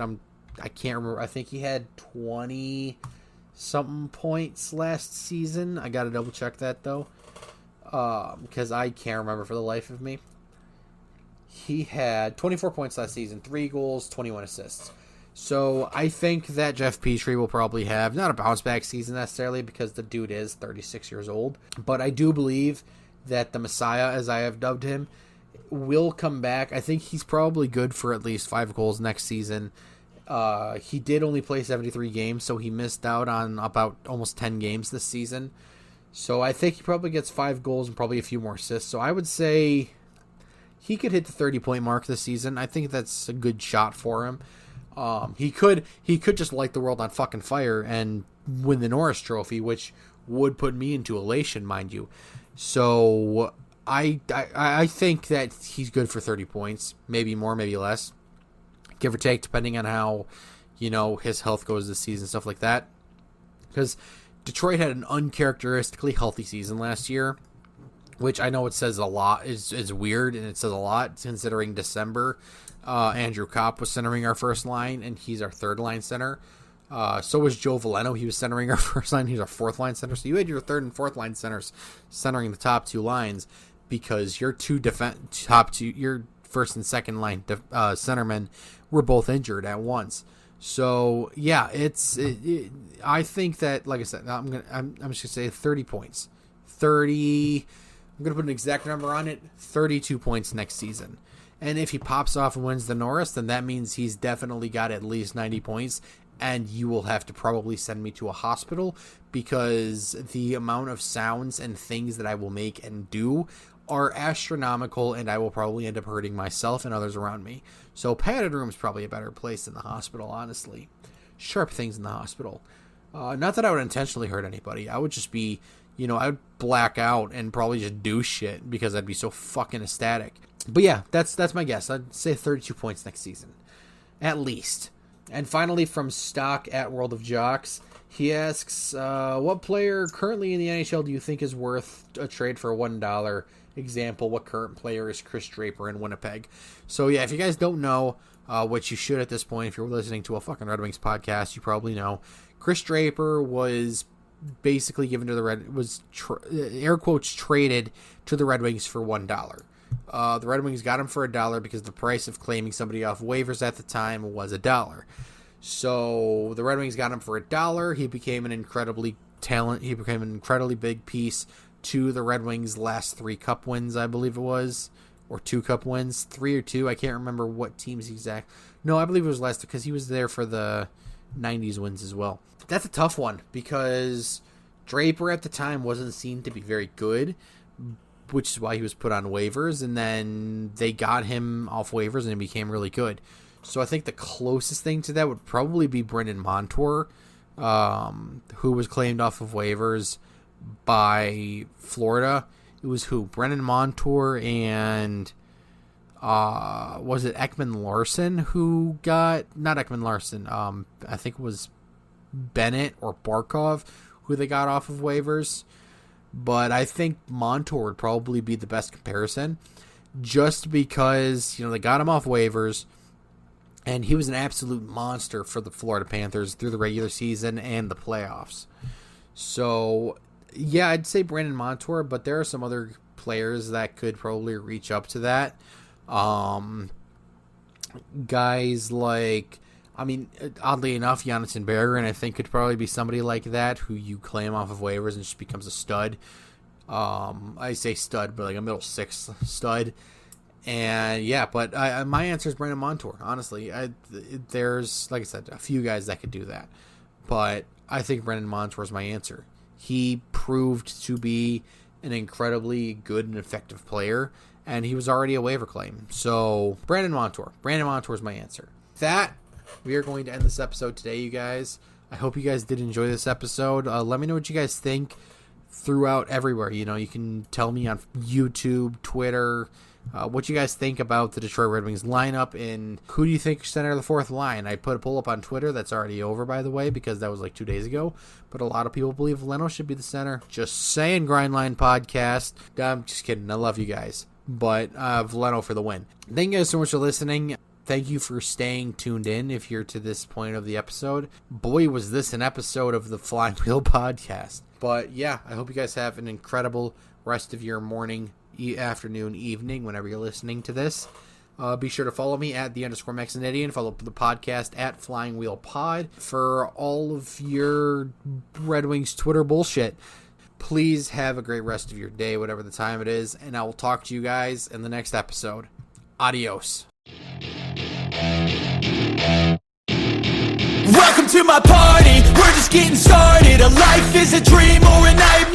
[SPEAKER 2] I can't remember. I think he had 20-something points last season. I got to double check that, though, because I can't remember for the life of me. He had 24 points last season, 3 goals, 21 assists. So I think that Jeff Petrie will probably have, not a bounce-back season necessarily, because the dude is 36 years old, but I do believe that the Messiah, as I have dubbed him, will come back. I think he's probably good for at least 5 goals next season. He did only play 73 games, so he missed out on about almost 10 games this season. So I think he probably gets 5 goals and probably a few more assists. So I would say he could hit the 30-point mark this season. I think that's a good shot for him. He could just light the world on fucking fire and win the Norris Trophy, which would put me into elation, mind you. So I think that he's good for 30 points, maybe more, maybe less, give or take, depending on how, his health goes this season, stuff like that. Because Detroit had an uncharacteristically healthy season last year, which I know it says a lot, is weird, and it says a lot considering December. Andrew Kopp was centering our first line, and he's our third line center. So was Joe Veleno. He was centering our first line. He's our fourth line center. So you had your third and fourth line centers centering the top 2 lines because your your first and second line centermen were both injured at once. So yeah, I think that, like I said, I'm just gonna say 30 points. 30. I'm gonna put an exact number on it. 32 points next season. And if he pops off and wins the Norris, then that means he's definitely got at least 90 points. And you will have to probably send me to a hospital because the amount of sounds and things that I will make and do are astronomical, and I will probably end up hurting myself and others around me. So padded room is probably a better place than the hospital, honestly. Sharp things in the hospital. Not that I would intentionally hurt anybody. I would just be, I would black out and probably just do shit because I'd be so fucking ecstatic. But yeah, that's my guess. I'd say 32 points next season. At least. And finally, from Stock at World of Jocks, he asks, what player currently in the NHL do you think is worth a trade for $1? Example, what current player is Chris Draper in Winnipeg? So yeah, if you guys don't know, which you should at this point, if you're listening to a fucking Red Wings podcast, you probably know, Chris Draper was basically given to the air quotes, traded to the Red Wings for $1. The Red Wings got him for $1 because the price of claiming somebody off waivers at the time was $1. So the Red Wings got him for $1. He became an incredibly big piece to the Red Wings' last 3 cup wins, I believe it was, or 2 cup wins, 3 or 2. I can't remember what teams exact. No, I believe it was last because he was there for the 90s wins as well. That's a tough one because Draper at the time wasn't seen to be very good, which is why he was put on waivers, and then they got him off waivers and he became really good. So I think the closest thing to that would probably be Brendan Montour, who was claimed off of waivers by Florida. It was Brendan Montour and was it Ekman Larson who got, not Ekman Larson, I think it was Bennett or Barkov who they got off of waivers. But I think Montour would probably be the best comparison just because, they got him off waivers and he was an absolute monster for the Florida Panthers through the regular season and the playoffs. So, yeah, I'd say Brandon Montour, but there are some other players that could probably reach up to that. Guys like, oddly enough, Jonathan Bergeron, I think, could probably be somebody like that who you claim off of waivers and just becomes a stud. I say stud, but like a middle 6 stud. And yeah, but my answer is Brandon Montour, honestly. There's, like I said, a few guys that could do that. But I think Brandon Montour is my answer. He proved to be an incredibly good and effective player, and he was already a waiver claim. So, Brandon Montour. Brandon Montour is my answer. We are going to end this episode today, you guys. I hope you guys did enjoy this episode. Let me know what you guys think throughout everywhere. You can tell me on YouTube, Twitter, what you guys think about the Detroit Red Wings lineup, and who do you think should center the fourth line. I put a poll up on Twitter that's already over, by the way, because that was like 2 days ago. But a lot of people believe Leno should be the center. Just saying, Grindline Podcast. I'm just kidding. I love you guys. But Leno for the win. Thank you guys so much for listening. Thank you for staying tuned in if you're to this point of the episode. Boy, was this an episode of the Flying Wheel Podcast. But yeah, I hope you guys have an incredible rest of your morning, afternoon, evening, whenever you're listening to this. Be sure to follow me at _Mexanadian. Follow the podcast at Flying Wheel Pod for all of your Red Wings Twitter bullshit. Please have a great rest of your day, whatever the time it is, and I will talk to you guys in the next episode. Adios.
[SPEAKER 1] Welcome to my party, we're just getting started. A life is a dream or a nightmare